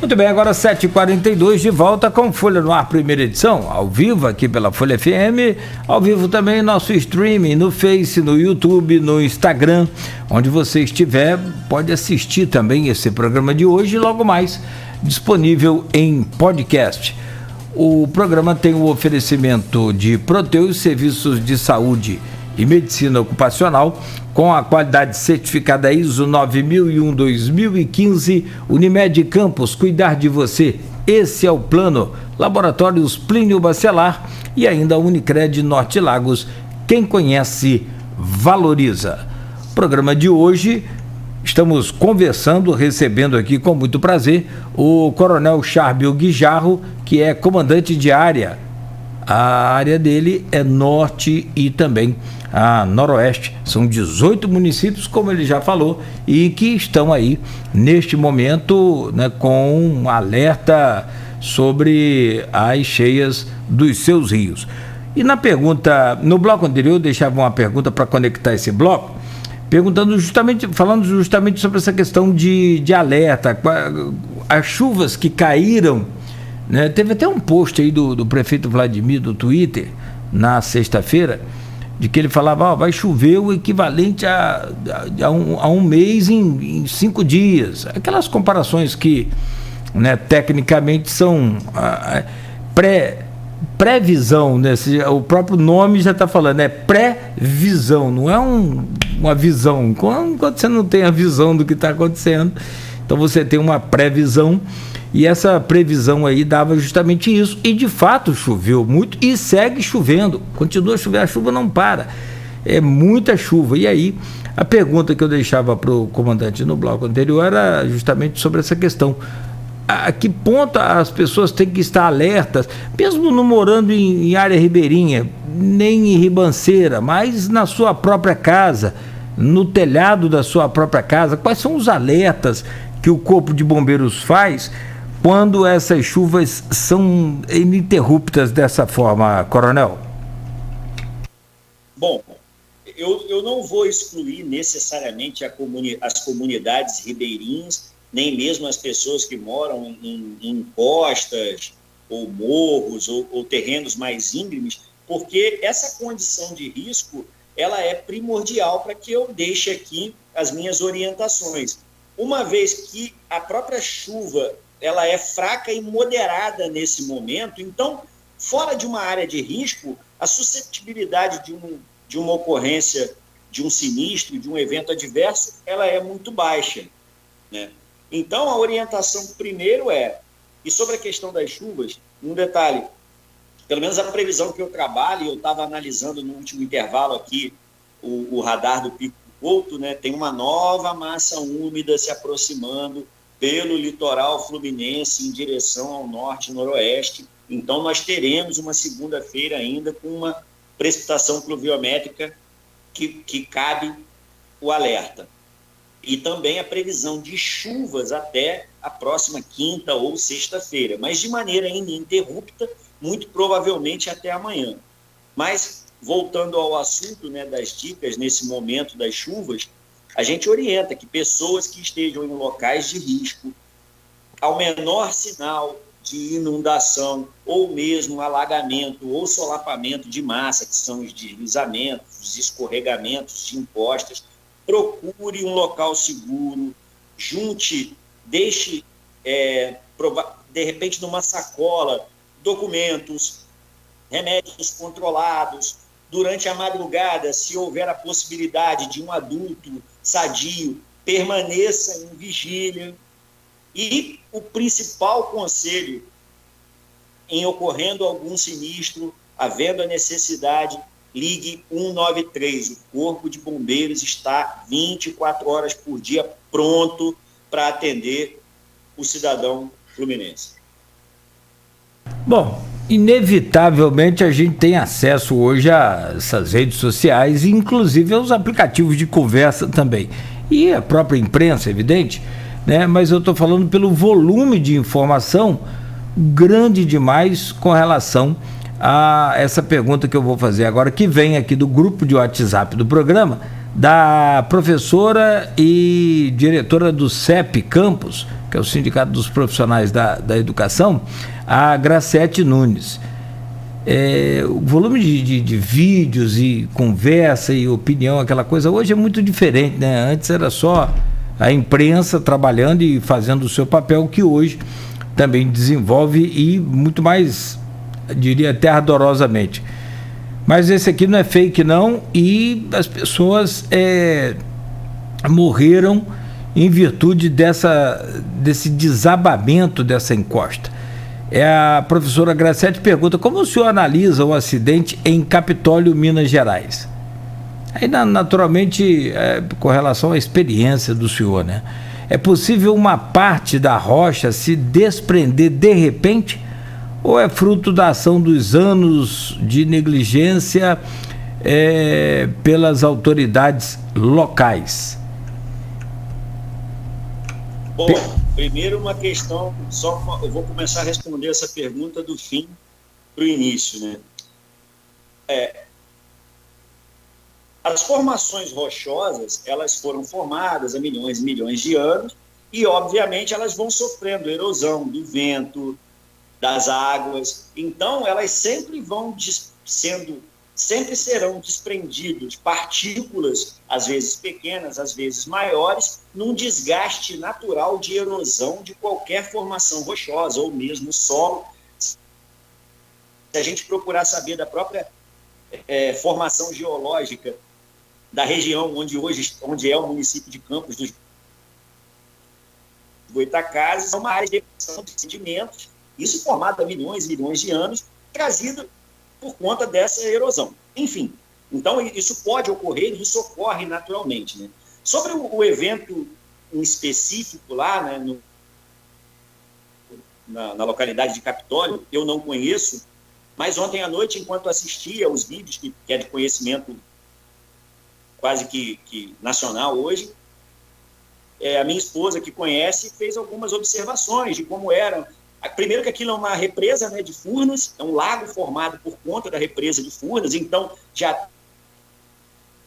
Muito bem, agora 7h42, de volta com Folha no Ar, primeira edição, ao vivo aqui pela Folha FM, ao vivo também nosso streaming no Face, no YouTube, no Instagram, onde você estiver, pode assistir também esse programa de hoje e logo mais disponível em podcast. O programa tem o oferecimento de Proteus Serviços de Saúde e Medicina Ocupacional, com a qualidade certificada ISO 9001-2015, Unimed Campos, cuidar de você, esse é o plano. Laboratórios Plínio Bacelar e ainda Unicred Norte Lagos, quem conhece, valoriza. Programa de hoje, estamos conversando, recebendo aqui com muito prazer, o Coronel Charbel Guijarro, que é comandante de área. A área dele é norte e também a noroeste. São 18 municípios, como ele já falou, e que estão aí neste momento, né, com um alerta sobre as cheias dos seus rios. E na pergunta, no bloco anterior, eu deixava uma pergunta para conectar esse bloco, falando justamente sobre essa questão de alerta, as chuvas que caíram, né? Teve até um post aí do prefeito Vladimir do Twitter na sexta-feira, de que ele falava, vai chover o equivalente a um mês em 5 dias. Aquelas comparações que, né, tecnicamente são previsão, né? O próprio nome já está falando, é previsão, não é uma visão. Quando você não tem a visão do que está acontecendo, então você tem uma previsão. E essa previsão aí dava justamente isso. E de fato choveu muito e segue chovendo. Continua chovendo, a chuva não para. É muita chuva. E aí, a pergunta que eu deixava para o comandante no bloco anterior era justamente sobre essa questão. A que ponto as pessoas têm que estar alertas, mesmo não morando em área ribeirinha, nem em ribanceira, mas na sua própria casa, no telhado da sua própria casa? Quais são os alertas que o Corpo de Bombeiros faz quando essas chuvas são ininterruptas dessa forma, Coronel? Bom, eu não vou excluir necessariamente as comunidades ribeirinhas, nem mesmo as pessoas que moram em costas, ou morros, ou terrenos mais íngremes, porque essa condição de risco, ela é primordial para que eu deixe aqui as minhas orientações. Uma vez que a própria chuva ela é fraca e moderada nesse momento, então, fora de uma área de risco, a suscetibilidade de uma ocorrência, de um sinistro, de um evento adverso, ela é muito baixa, né? Então, a orientação primeiro e sobre a questão das chuvas, um detalhe, pelo menos a previsão que eu trabalho, eu estava analisando no último intervalo aqui, o radar do Pico do Couto, né, tem uma nova massa úmida se aproximando pelo litoral fluminense em direção ao norte e noroeste. Então, nós teremos uma segunda-feira ainda com uma precipitação pluviométrica que cabe o alerta. E também a previsão de chuvas até a próxima quinta ou sexta-feira, mas de maneira ininterrupta, muito provavelmente até amanhã. Mas, voltando ao assunto, né, das dicas nesse momento das chuvas, a gente orienta que pessoas que estejam em locais de risco, ao menor sinal de inundação, ou mesmo alagamento ou solapamento de massa, que são os deslizamentos, os escorregamentos de encostas, procure um local seguro, deixe, de repente, numa sacola, documentos, remédios controlados. Durante a madrugada, se houver a possibilidade de um adulto sadio, permaneça em vigília. E o principal conselho, em ocorrendo algum sinistro, havendo a necessidade, ligue 193. O Corpo de Bombeiros está 24 horas por dia pronto para atender o cidadão fluminense. Bom, inevitavelmente a gente tem acesso hoje a essas redes sociais, inclusive aos aplicativos de conversa também. E a própria imprensa, evidente, né? Mas eu estou falando pelo volume de informação grande demais com relação a essa pergunta que eu vou fazer agora, que vem aqui do grupo de WhatsApp do programa, da professora e diretora do CEP Campos, que é o Sindicato dos Profissionais da Educação, a Graciete Nunes. O volume de vídeos e conversa e opinião, aquela coisa, hoje é muito diferente, né? Antes era só a imprensa trabalhando e fazendo o seu papel, que hoje também desenvolve e muito mais, diria até ardorosamente. Mas esse aqui não é fake não, e as pessoas morreram em virtude desse desabamento dessa encosta. A professora Graciete pergunta: como o senhor analisa o acidente em Capitólio, Minas Gerais? Aí, naturalmente, com relação à experiência do senhor, né? É possível uma parte da rocha se desprender de repente? Ou é fruto da ação dos anos de negligência pelas autoridades locais? Bom, primeiro uma questão, eu vou começar a responder essa pergunta do fim para o início, né? As formações rochosas, elas foram formadas há milhões e milhões de anos e, obviamente, elas vão sofrendo erosão do vento, das águas. Então, elas sempre sempre serão desprendidos partículas, às vezes pequenas, às vezes maiores, num desgaste natural de erosão de qualquer formação rochosa ou mesmo solo. Se a gente procurar saber da própria formação geológica da região onde é o município de Campos dos Goytacazes, é uma área de deposição de sedimentos, isso formado há milhões e milhões de anos, trazido por conta dessa erosão. Enfim, então isso pode ocorrer, isso ocorre naturalmente, né? Sobre o evento em específico lá, né, na localidade de Capitólio, eu não conheço, mas ontem à noite, enquanto assistia aos vídeos, que é de conhecimento quase que nacional hoje, a minha esposa, que conhece, fez algumas observações de como era. Primeiro que aquilo é uma represa, né, de Furnas, é um lago formado por conta da represa de Furnas, então já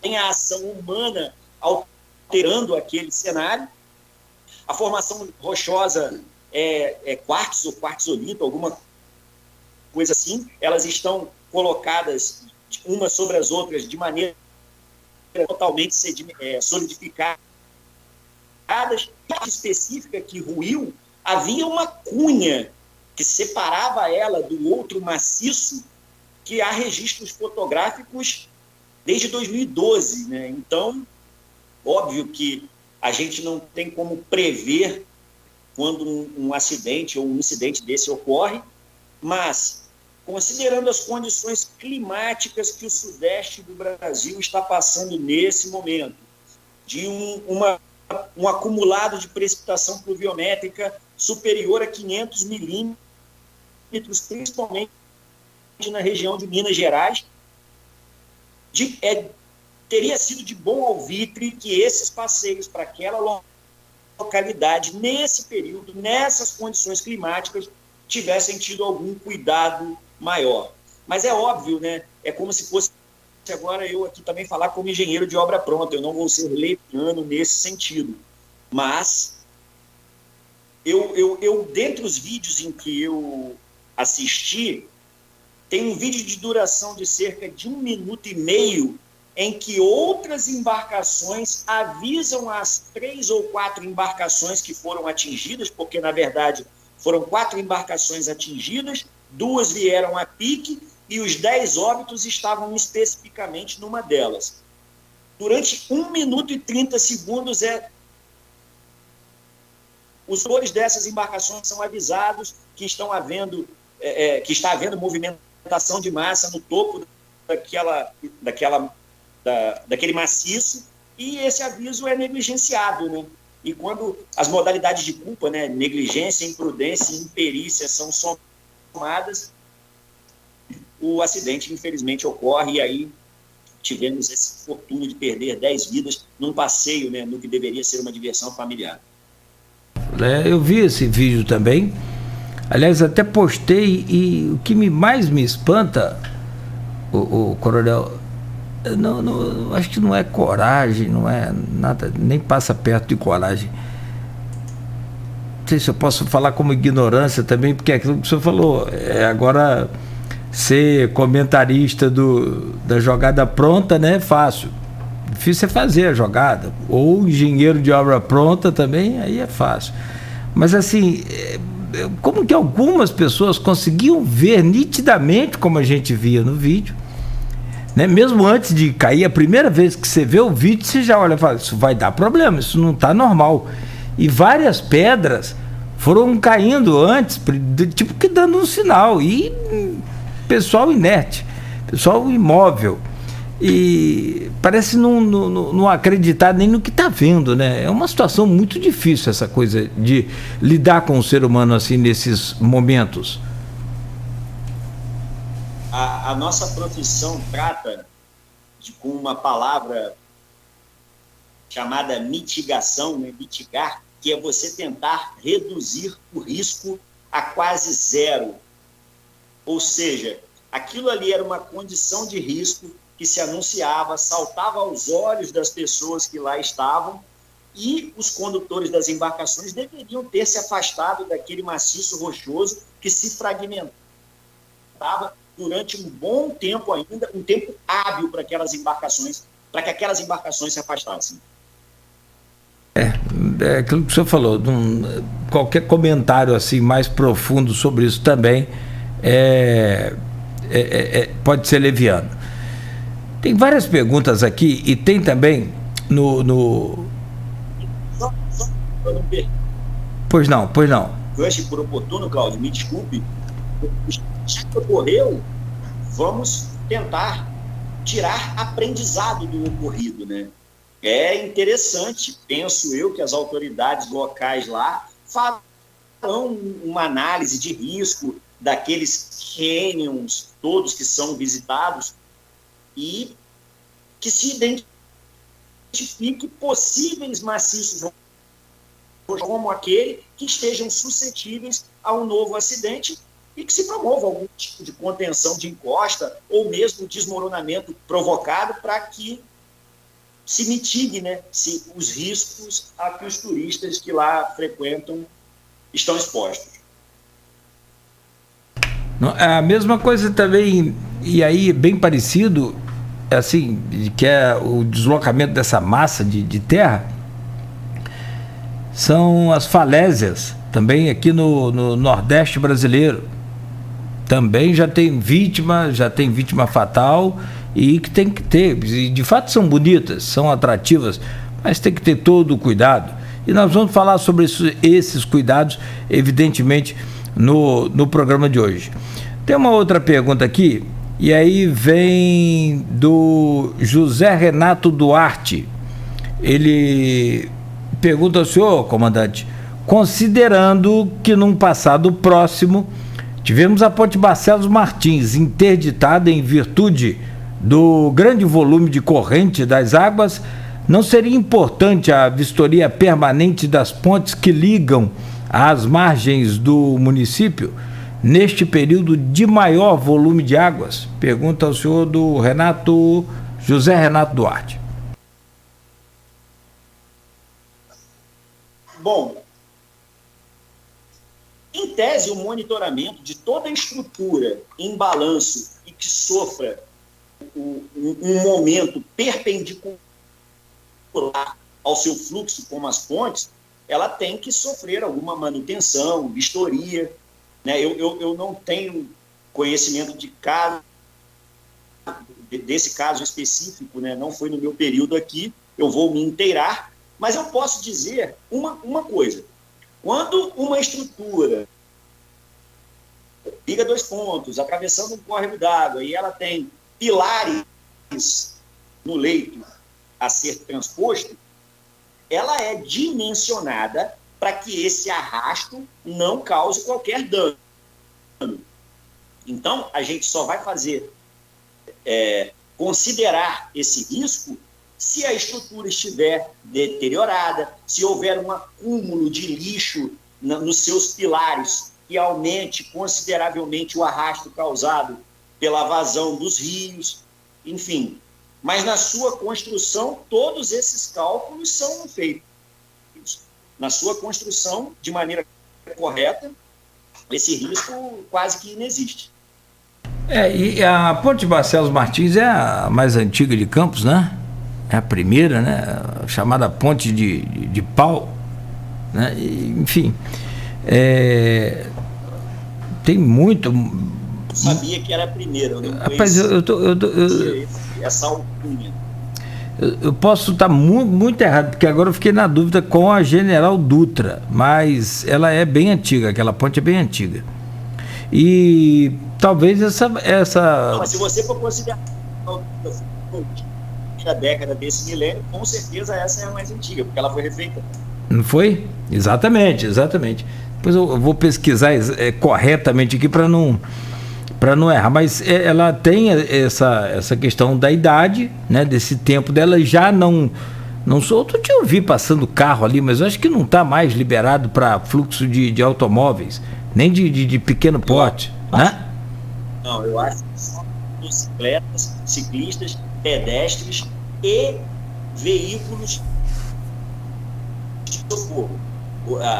tem a ação humana alterando aquele cenário. A formação rochosa é quartzo ou quartzolito, alguma coisa assim. Elas estão colocadas umas sobre as outras de maneira totalmente solidificadas. A específica que ruiu, havia uma cunha que separava ela do outro maciço, que há registros fotográficos desde 2012, né? Então, óbvio que a gente não tem como prever quando um acidente ou um incidente desse ocorre, mas, considerando as condições climáticas que o sudeste do Brasil está passando nesse momento, de um acumulado de precipitação pluviométrica superior a 500 milímetros, principalmente na região de Minas Gerais, teria sido de bom alvitre que esses passeios para aquela localidade, nesse período, nessas condições climáticas, tivessem tido algum cuidado maior. Mas é óbvio, né? É como se fosse agora eu aqui também falar como engenheiro de obra pronta, eu não vou ser leviano nesse sentido. Mas eu dentre os vídeos em que eu assisti, tem um vídeo de duração de cerca de 1 minuto e meio em que outras embarcações avisam as 3 ou 4 embarcações que foram atingidas, porque, na verdade, foram 4 embarcações atingidas, 2 vieram a pique e os 10 óbitos estavam especificamente numa delas. Durante 1 minuto e 30 segundos, os motores dessas embarcações são avisados que está havendo movimentação de massa no topo daquele maciço, e esse aviso é negligenciado, né? E quando as modalidades de culpa, né, negligência, imprudência e imperícia são somadas, o acidente, infelizmente, ocorre, e aí tivemos esse fortuna de perder 10 vidas num passeio, né, no que deveria ser uma diversão familiar. Eu vi esse vídeo também, aliás, até postei, e o que mais me espanta, o coronel, Não, acho que não é coragem, não é nada, nem passa perto de coragem. Não sei se eu posso falar como ignorância também, porque é aquilo que o senhor falou, agora ser comentarista da jogada pronta, né, é fácil. Difícil é fazer a jogada. Ou engenheiro de obra pronta também, aí é fácil. Mas assim, como que algumas pessoas conseguiam ver nitidamente, como a gente via no vídeo, né? Mesmo antes de cair, a primeira vez que você vê o vídeo, você já olha e fala, isso vai dar problema, isso não está normal. E várias pedras foram caindo antes, tipo que dando um sinal. E pessoal inerte, pessoal imóvel. E parece não acreditar nem no que está vendo, né? É uma situação muito difícil essa coisa de lidar com o ser humano assim nesses momentos. A nossa profissão trata com uma palavra chamada mitigação, né? Mitigar, que é você tentar reduzir o risco a quase zero. Ou seja, aquilo ali era uma condição de risco que se anunciava, saltava aos olhos das pessoas que lá estavam, e os condutores das embarcações deveriam ter se afastado daquele maciço rochoso que se fragmentava durante um bom tempo ainda, um tempo hábil para que aquelas embarcações se afastassem. É aquilo que o senhor falou, qualquer comentário assim mais profundo sobre isso também pode ser leviano. Tem várias perguntas aqui e tem também Pois não. Eu achei por oportuno, Cláudio, me desculpe. Já que ocorreu, vamos tentar tirar aprendizado do ocorrido, né? É interessante, penso eu, que as autoridades locais lá farão uma análise de risco daqueles canyons todos que são visitados e que se identifique possíveis maciços como aquele que estejam suscetíveis a um novo acidente e que se promova algum tipo de contenção de encosta ou mesmo desmoronamento provocado para que se mitigue, né, os riscos a que os turistas que lá frequentam estão expostos. A mesma coisa também, e aí bem parecido, assim, que é o deslocamento dessa massa de terra, são as falésias, também aqui no Nordeste brasileiro. Também já tem vítima fatal, e que tem que ter, e de fato são bonitas, são atrativas, mas tem que ter todo o cuidado. E nós vamos falar sobre esses cuidados, evidentemente, no programa de hoje. Tem uma outra pergunta aqui, e aí vem do José Renato Duarte. Ele pergunta ao senhor, comandante, considerando que num passado próximo tivemos a Ponte Barcelos Martins interditada em virtude do grande volume de corrente das águas, não seria importante a vistoria permanente das pontes que ligam às margens do município neste período de maior volume de águas? Pergunta ao senhor do José Renato Duarte. Bom, em tese, o monitoramento de toda a estrutura em balanço e que sofra um momento perpendicular ao seu fluxo, como as pontes, ela tem que sofrer alguma manutenção, vistoria, né? Eu não tenho conhecimento desse caso específico, né? Não foi no meu período aqui, eu vou me inteirar, mas eu posso dizer uma coisa. Quando uma estrutura liga dois pontos, atravessando um córrego d'água, e ela tem pilares no leito a ser transposto, ela é dimensionada para que esse arrasto não cause qualquer dano. Então, a gente só vai considerar esse risco se a estrutura estiver deteriorada, se houver um acúmulo de lixo nos seus pilares que aumente consideravelmente o arrasto causado pela vazão dos rios, enfim. Mas na sua construção, todos esses cálculos são feitos. Na sua construção, de maneira correta, esse risco quase que inexiste. E a Ponte Barcelos Martins é a mais antiga de Campos, né? É a primeira, né? A chamada Ponte de Pau, né? Enfim, tem muito... Eu sabia que era a primeira, eu não Rapaz, essa alcunha. Eu posso estar muito errado, porque agora eu fiquei na dúvida com a General Dutra, mas ela é bem antiga, aquela ponte é bem antiga. E talvez essa... Não, mas se você for considerar a década desse milênio, com certeza essa é a mais antiga, porque ela foi refeita. Não foi? Exatamente. Depois eu vou pesquisar corretamente aqui para não errar, mas ela tem essa questão da idade, né, desse tempo dela, já não sou, outro dia eu vi passando carro ali, mas eu acho que não está mais liberado para fluxo de automóveis, nem de pequeno porte, né? Não, eu acho que são bicicletas, ciclistas, pedestres e veículos de socorro.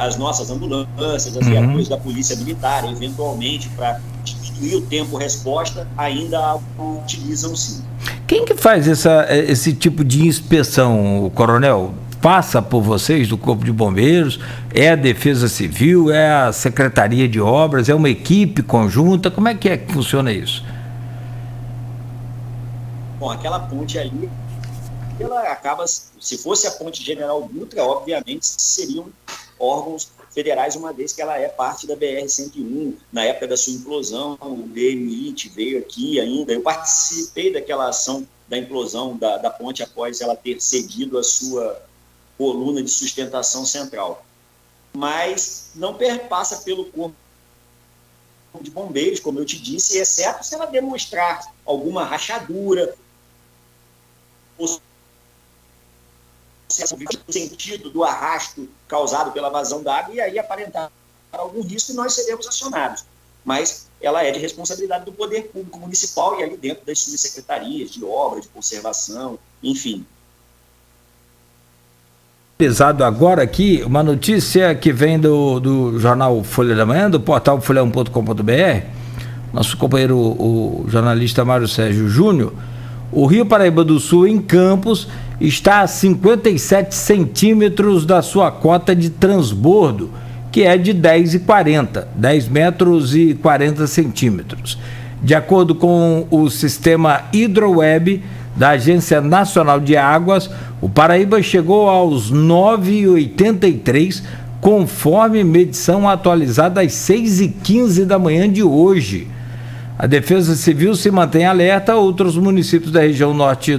As nossas ambulâncias, as viaturas da polícia militar, eventualmente, para diminuir o tempo-resposta, ainda utilizam sim. Quem que faz esse tipo de inspeção, coronel? Passa por vocês do Corpo de Bombeiros? É a Defesa Civil? É a Secretaria de Obras? É uma equipe conjunta? Como é que funciona isso? Bom, aquela ponte ali, ela acaba, se fosse a ponte General Dutra, obviamente seriam órgãos federais, uma vez que ela é parte da BR-101. Na época da sua implosão, o DMIT veio aqui ainda. Eu participei daquela ação da implosão da ponte após ela ter cedido a sua coluna de sustentação central. Mas não perpassa pelo Corpo de Bombeiros, como eu te disse, exceto se ela demonstrar alguma rachadura, ou no sentido do arrasto causado pela vazão d'água, e aí aparentar algum risco e nós seremos acionados. Mas ela é de responsabilidade do poder público municipal e ali dentro das suas secretarias de obra, de conservação, enfim. Pesado agora aqui, uma notícia que vem do jornal Folha da Manhã, do portal folha1.com.br, nosso companheiro, o jornalista Mário Sérgio Júnior. O Rio Paraíba do Sul, em Campos, está a 57 centímetros da sua cota de transbordo, que é de 10 metros e 40 centímetros. De acordo com o sistema HidroWeb da Agência Nacional de Águas, o Paraíba chegou aos 9,83, conforme medição atualizada às 6h15 da manhã de hoje. A Defesa Civil se mantém alerta, outros municípios da região norte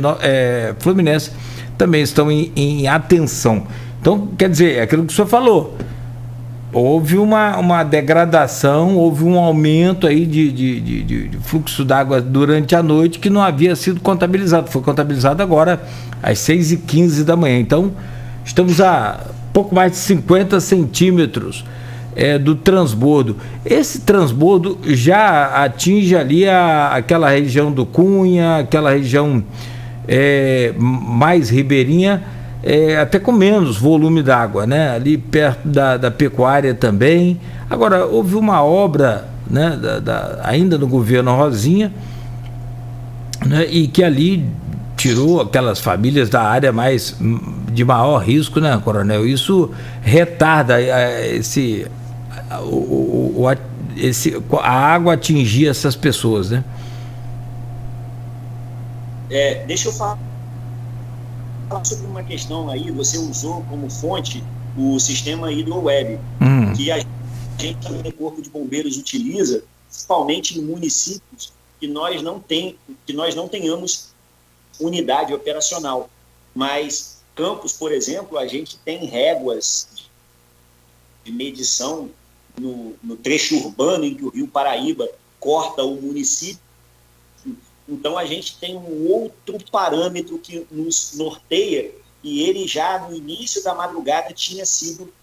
fluminense também estão em atenção. Então, quer dizer, é aquilo que o senhor falou, houve uma degradação, houve um aumento aí de fluxo d'água durante a noite que não havia sido contabilizado, foi contabilizado agora às 6h15 da manhã. Então, estamos a pouco mais de 50 centímetros do transbordo. Esse transbordo já atinge ali aquela região do Cunha, aquela região mais ribeirinha, até com menos volume d'água, né? Ali perto da pecuária também. Agora, houve uma obra, né, ainda no governo Rosinha, né, e que ali tirou aquelas famílias da área de maior risco, né, coronel? Isso retarda a água atingir essas pessoas, né? Deixa eu falar sobre uma questão aí. Você usou como fonte o sistema HidroWeb, que a gente também no Corpo de Bombeiros utiliza, principalmente em municípios que nós não tenhamos unidade operacional. Mas Campos, por exemplo, a gente tem réguas de medição no trecho urbano em que o Rio Paraíba corta o município. Então, a gente tem um outro parâmetro que nos norteia, e ele já no início da madrugada tinha sido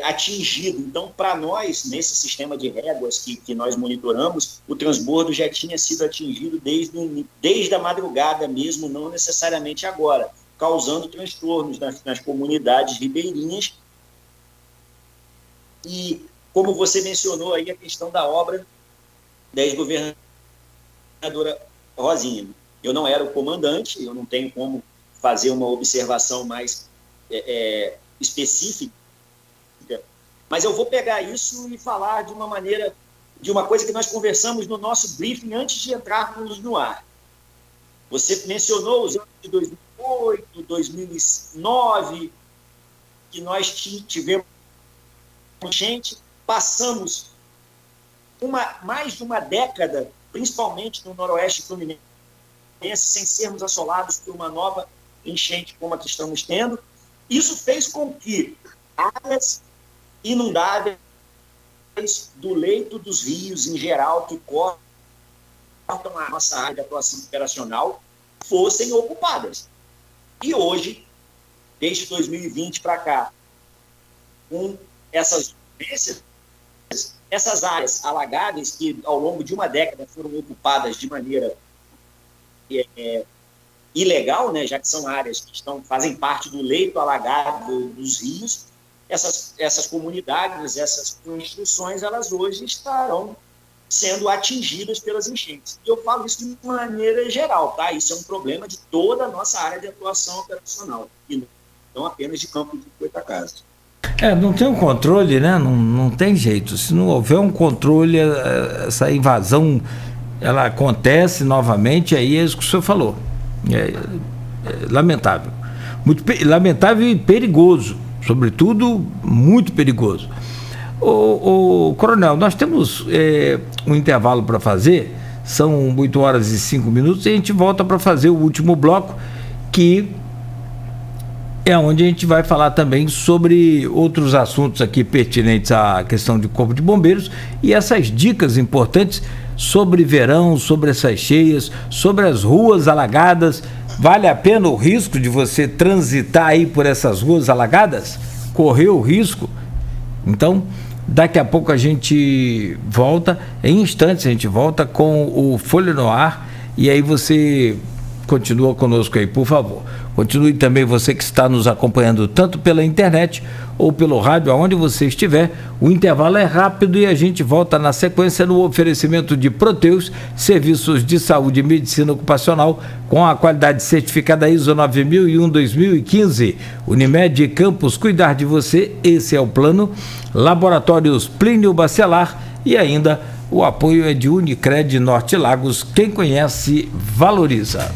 atingido. Então, para nós, nesse sistema de réguas que nós monitoramos, o transbordo já tinha sido atingido desde a madrugada mesmo, não necessariamente agora, causando transtornos nas comunidades ribeirinhas. E, como você mencionou aí, a questão da obra da ex-governadora Rosinha. Eu não era o comandante, eu não tenho como fazer uma observação mais específica, mas eu vou pegar isso e falar de uma coisa que nós conversamos no nosso briefing antes de entrarmos no ar. Você mencionou os anos de 2008, 2009, que nós tivemos enchente, passamos mais de uma década, principalmente no noroeste fluminense, sem sermos assolados por uma nova enchente como a que estamos tendo. Isso fez com que áreas inundáveis do leito dos rios em geral, que cortam a nossa área de atuação operacional, fossem ocupadas. E hoje, desde 2020 para cá, com essas áreas alagáveis que ao longo de uma década foram ocupadas de maneira ilegal, né, já que são áreas que fazem parte do leito alagado dos rios, essas comunidades, essas construções, elas hoje estarão sendo atingidas pelas enchentes. E eu falo isso de maneira geral, tá? Isso é um problema de toda a nossa área de atuação operacional, e não apenas de Campo de Goytacazes. Não tem um controle, né? Não tem jeito. Se não houver um controle, essa invasão, ela acontece novamente, aí é isso que o senhor falou. É lamentável. Muito lamentável e perigoso. Sobretudo, muito perigoso. O Coronel, nós temos um intervalo para fazer, são 8 horas e 5 minutos, e a gente volta para fazer o último bloco, que é onde a gente vai falar também sobre outros assuntos aqui pertinentes à questão de Corpo de Bombeiros e essas dicas importantes sobre verão, sobre essas cheias, sobre as ruas alagadas. Vale a pena o risco de você transitar aí por essas ruas alagadas? Correr o risco? Então, daqui a pouco a gente volta, em instantes a gente volta com o Folha no Ar, e aí você continua conosco aí, por favor. Continue também você que está nos acompanhando tanto pela internet ou pelo rádio, aonde você estiver. O intervalo é rápido e a gente volta na sequência no oferecimento de Proteus, serviços de saúde e medicina ocupacional com a qualidade certificada ISO 9001-2015. Unimed Campos, cuidar de você, esse é o plano. Laboratórios Plínio Bacelar e ainda o apoio é de Unicred Norte Lagos. Quem conhece, valoriza.